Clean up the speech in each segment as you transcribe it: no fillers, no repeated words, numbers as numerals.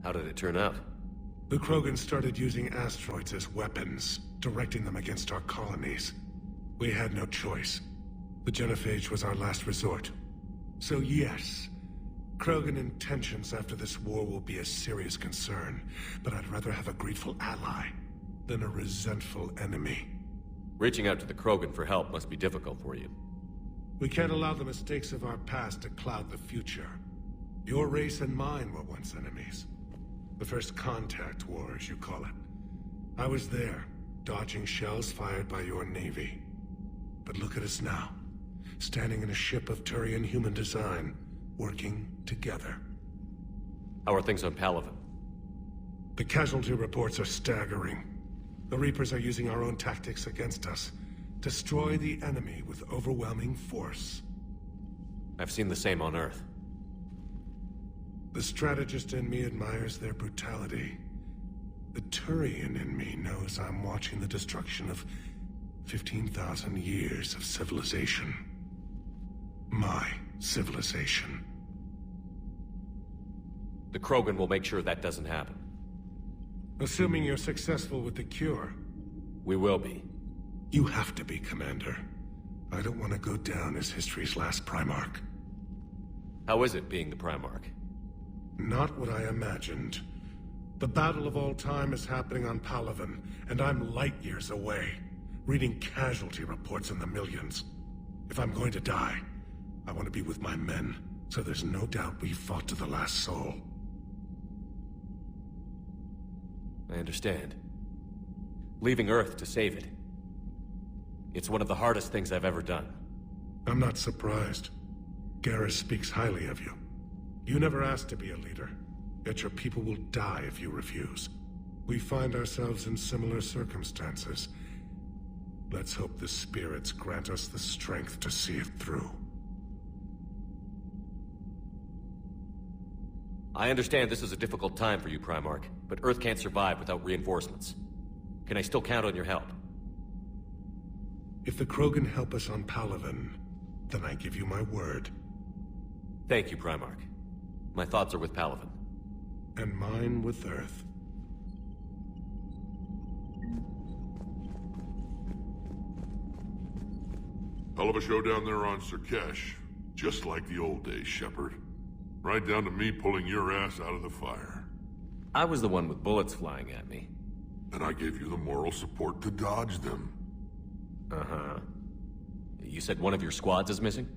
How did it turn out? The Krogan started using asteroids as weapons, directing them against our colonies. We had no choice. The genophage was our last resort. So yes, Krogan intentions after this war will be a serious concern, but I'd rather have a grateful ally than a resentful enemy. Reaching out to the Krogan for help must be difficult for you. We can't allow the mistakes of our past to cloud the future. Your race and mine were once enemies. The first contact war, as you call it. I was there, dodging shells fired by your navy. But look at us now, standing in a ship of Turian human design, working together. How are things on Palaven? The casualty reports are staggering. The Reapers are using our own tactics against us. Destroy the enemy with overwhelming force. I've seen the same on Earth. The strategist in me admires their brutality. The Turian in me knows I'm watching the destruction of 15,000 years of civilization. My civilization. The Krogan will make sure that doesn't happen. Assuming you're successful with the cure. We will be. You have to be, Commander. I don't want to go down as history's last Primarch. How is it being the Primarch? Not what I imagined. The battle of all time is happening on Palaven, and I'm light years away, reading casualty reports in the millions. If I'm going to die, I want to be with my men, so there's no doubt we fought to the last soul. I understand. Leaving Earth to save it. It's one of the hardest things I've ever done. I'm not surprised. Garrus speaks highly of you. You never asked to be a leader, yet your people will die if you refuse. We find ourselves in similar circumstances. Let's hope the spirits grant us the strength to see it through. I understand this is a difficult time for you, Primarch, but Earth can't survive without reinforcements. Can I still count on your help? If the Krogan help us on Palaven, then I give you my word. Thank you, Primarch. My thoughts are with Palaven. And mine with Earth. Hell of a show down there on Surkesh. Just like the old days, Shepard. Right down to me pulling your ass out of the fire. I was the one with bullets flying at me. And I gave you the moral support to dodge them. Uh-huh. You said one of your squads is missing?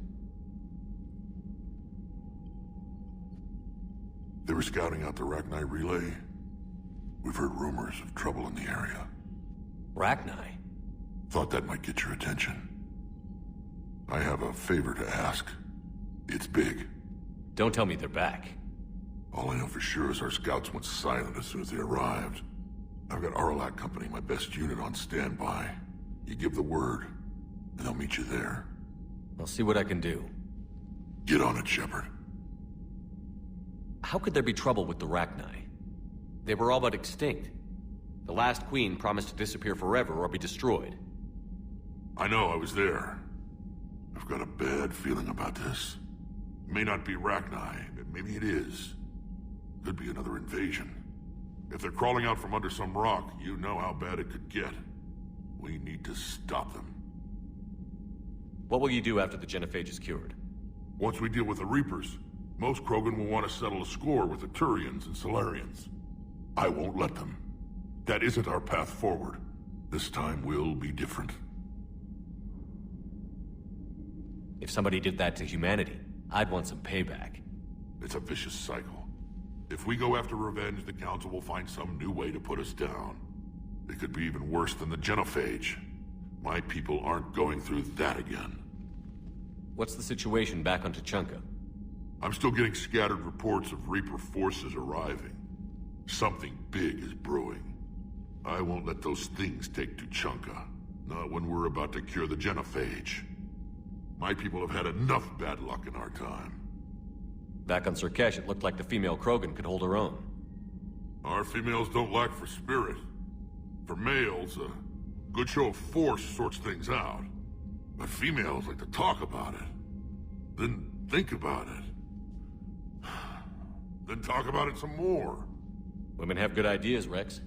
They were scouting out the Rachni relay. We've heard rumors of trouble in the area. Rachni? Thought that might get your attention. I have a favor to ask. It's big. Don't tell me they're back. All I know for sure is our scouts went silent as soon as they arrived. I've got Arlac Company, my best unit, on standby. You give the word, and I'll meet you there. I'll see what I can do. Get on it, Shepard. How could there be trouble with the Rachni? They were all but extinct. The last queen promised to disappear forever or be destroyed. I know, I was there. I've got a bad feeling about this. It may not be Rachni, but maybe it is. Could be another invasion. If they're crawling out from under some rock, you know how bad it could get. We need to stop them. What will you do after the genophage is cured? Once we deal with the Reapers, most Krogan will want to settle a score with the Turians and Solarians. I won't let them. That isn't our path forward. This time will be different. If somebody did that to humanity, I'd want some payback. It's a vicious cycle. If we go after revenge, the Council will find some new way to put us down. It could be even worse than the genophage. My people aren't going through that again. What's the situation back on Tuchanka? I'm still getting scattered reports of Reaper forces arriving. Something big is brewing. I won't let those things take Tuchanka. Not when we're about to cure the genophage. My people have had enough bad luck in our time. Back on Surkesh, it looked like the female Krogan could hold her own. Our females don't lack for spirit. For males, a good show of force sorts things out. But females like to talk about it. Then think about it. Then talk about it some more. Women have good ideas, Rex.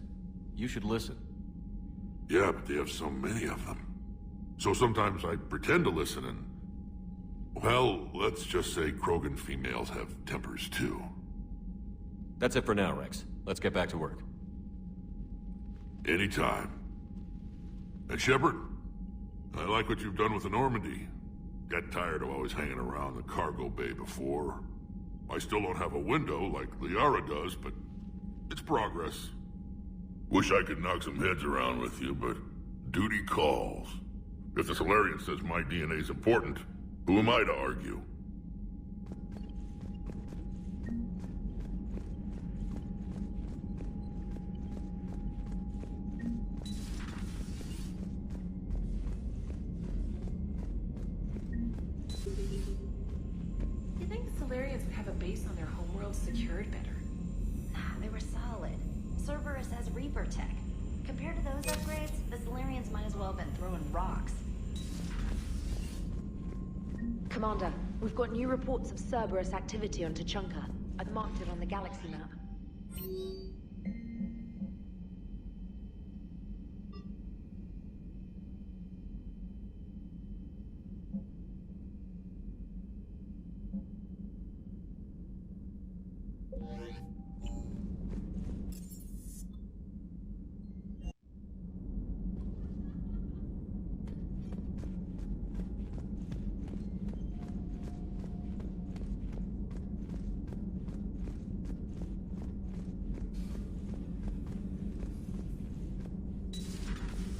You should listen. Yeah, but they have so many of them. So sometimes I pretend to listen and... Well, let's just say Krogan females have tempers too. That's it for now, Rex. Let's get back to work. Anytime. And Shepard, I like what you've done with the Normandy. Got tired of always hanging around the cargo bay before. I still don't have a window like Liara does, but it's progress. Wish I could knock some heads around with you, but duty calls. If the Solarian says my DNA's important, who am I to argue? You think the Solarians would have a base on their homeworld secured better? Nah, they were solid. Cerberus has Reaper tech. Compared to those upgrades, the Solarians might as well have been throwing rocks. Commander, we've got new reports of Cerberus activity on Tuchanka. I've marked it on the galaxy map.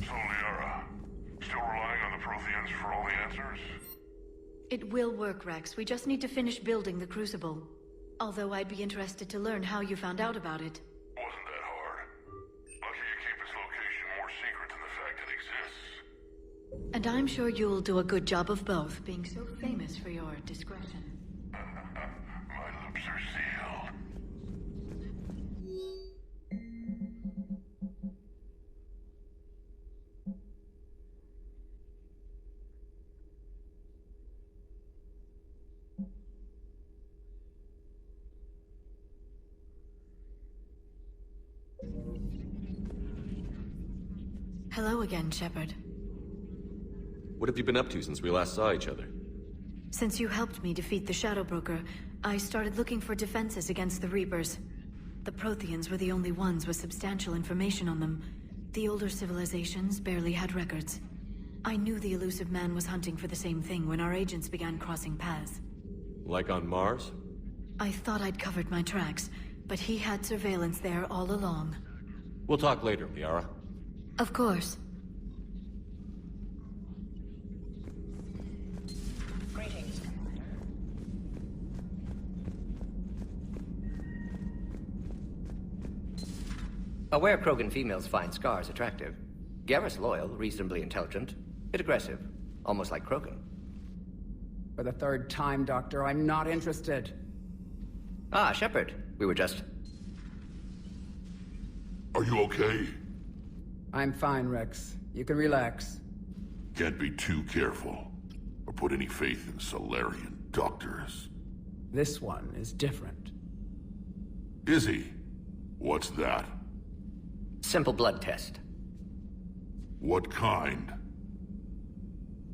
So, Liara, still relying on the Protheans for all the answers? It will work, Rex. We just need to finish building the Crucible. Although I'd be interested to learn how you found out about it. Wasn't that hard. Lucky you keep its location more secret than the fact it exists. And I'm sure you'll do a good job of both, being so famous for your discretion. My lips are sealed. Hello again, Shepard. What have you been up to since we last saw each other? Since you helped me defeat the Shadow Broker, I started looking for defenses against the Reapers. The Protheans were the only ones with substantial information on them. The older civilizations barely had records. I knew the elusive man was hunting for the same thing when our agents began crossing paths. Like on Mars? I thought I'd covered my tracks, but he had surveillance there all along. We'll talk later, Liara. Of course. Greetings, Commander. Aware Krogan females find scars attractive. Garrus loyal, reasonably intelligent, bit aggressive, almost like Krogan. For the third time, Doctor, I'm not interested. Ah, Shepard. We were just... Are you okay? I'm fine, Rex. You can relax. Can't be too careful, or put any faith in Solarian doctors. This one is different. Is he? What's that? Simple blood test. What kind?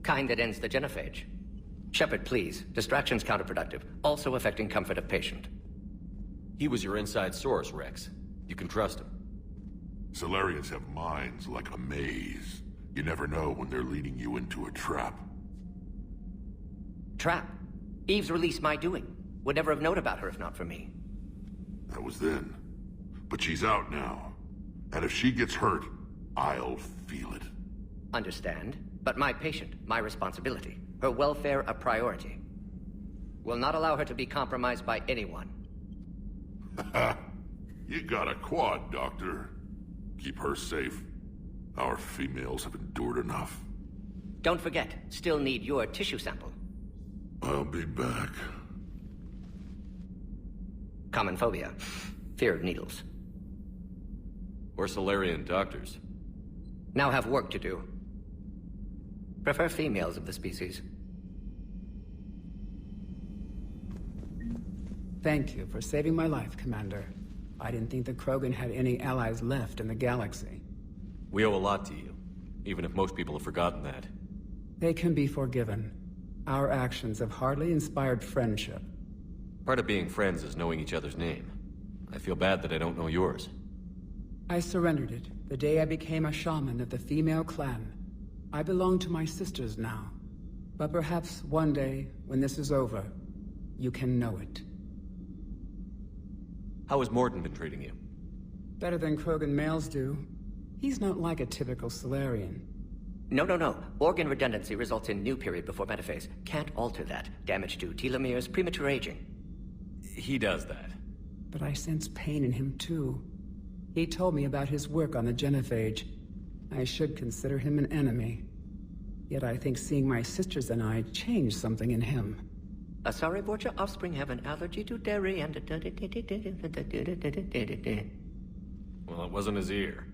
Kind that ends the genophage. Shepard, please. Distraction's counterproductive, also affecting comfort of patient. He was your inside source, Rex. You can trust him. Solarians have minds like a maze. You never know when they're leading you into a trap. Trap. Eve's release my doing. Would never have known about her if not for me. That was then. But she's out now. And if she gets hurt, I'll feel it. Understand. But my patient, my responsibility. Her welfare a priority. Will not allow her to be compromised by anyone. You got a quad, Doctor. Keep her safe. Our females have endured enough. Don't forget, still need your tissue sample. I'll be back. Common phobia. Fear of needles. Or Solarian doctors. Now have work to do. Prefer females of the species. Thank you for saving my life, Commander. I didn't think the Krogan had any allies left in the galaxy. We owe a lot to you, even if most people have forgotten that. They can be forgiven. Our actions have hardly inspired friendship. Part of being friends is knowing each other's name. I feel bad that I don't know yours. I surrendered it the day I became a shaman of the female clan. I belong to my sisters now. But perhaps one day, when this is over, you can know it. How has Mordin been treating you? Better than Krogan males do. He's not like a typical Solarian. No. Organ redundancy results in new period before metaphase. Can't alter that. Damage to telomeres, premature aging. He does that. But I sense pain in him too. He told me about his work on the genophage. I should consider him an enemy. Yet I think seeing my sisters and I changed something in him. Sorry, Borgia offspring have an allergy to dairy and... Well, it wasn't his ear.